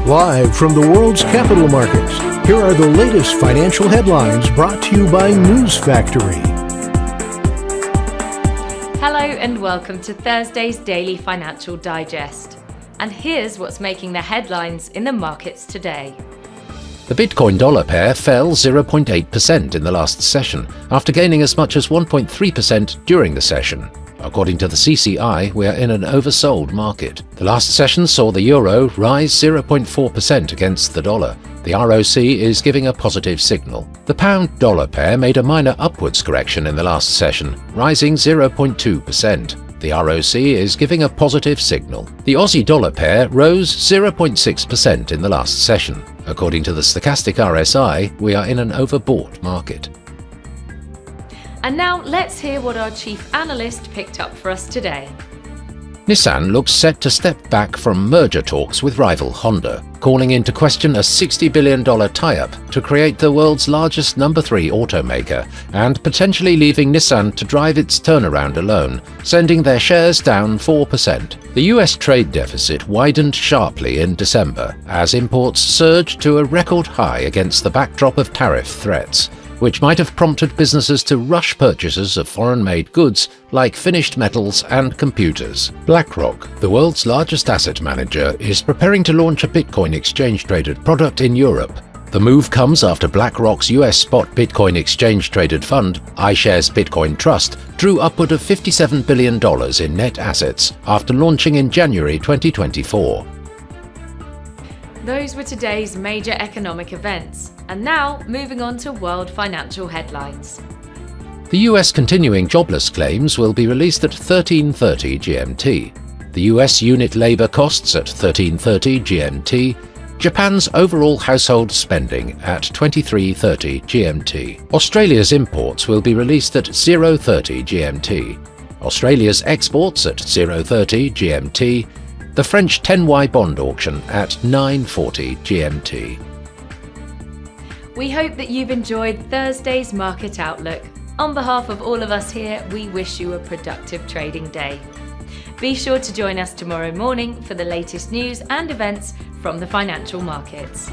Live from the world's capital markets, here are the latest financial headlines brought to you by News Factory. Hello and welcome to Thursday's Daily Financial Digest. And here's what's making the headlines in the markets today. The Bitcoin dollar pair fell 0.8% in the last session, after gaining as much as 1.3% during the session. According to the CCI, we are in an oversold market. The last session saw the euro rise 0.4% against the dollar. The ROC is giving a positive signal. The pound-dollar pair made a minor upwards correction in the last session, rising 0.2%. The ROC is giving a positive signal. The Aussie dollar pair rose 0.6% in the last session. According to the stochastic RSI, we are in an overbought market. And now let's hear what our chief analyst picked up for us today. Nissan looks set to step back from merger talks with rival Honda, calling into question a $60 billion tie-up to create the world's largest number 3 automaker, and potentially leaving Nissan to drive its turnaround alone, sending their shares down 4%. The US trade deficit widened sharply in December as imports surged to a record high against the backdrop of tariff threats, which might have prompted businesses to rush purchases of foreign-made goods like finished metals and computers. BlackRock, the world's largest asset manager, is preparing to launch a Bitcoin exchange-traded product in Europe. The move comes after BlackRock's US spot Bitcoin exchange-traded fund, iShares Bitcoin Trust, drew upward of $57 billion in net assets after launching in January 2024. Those were today's major economic events. And now, moving on to world financial headlines. The US continuing jobless claims will be released at 13:30 GMT. The US unit labor costs at 13:30 GMT. Japan's overall household spending at 23:30 GMT. Australia's imports will be released at 0:30 GMT. Australia's exports at 0:30 GMT. The French 10Y bond auction at 9:40 GMT. We hope that you've enjoyed Thursday's Market Outlook. On behalf of all of us here, we wish you a productive trading day. Be sure to join us tomorrow morning for the latest news and events from the financial markets.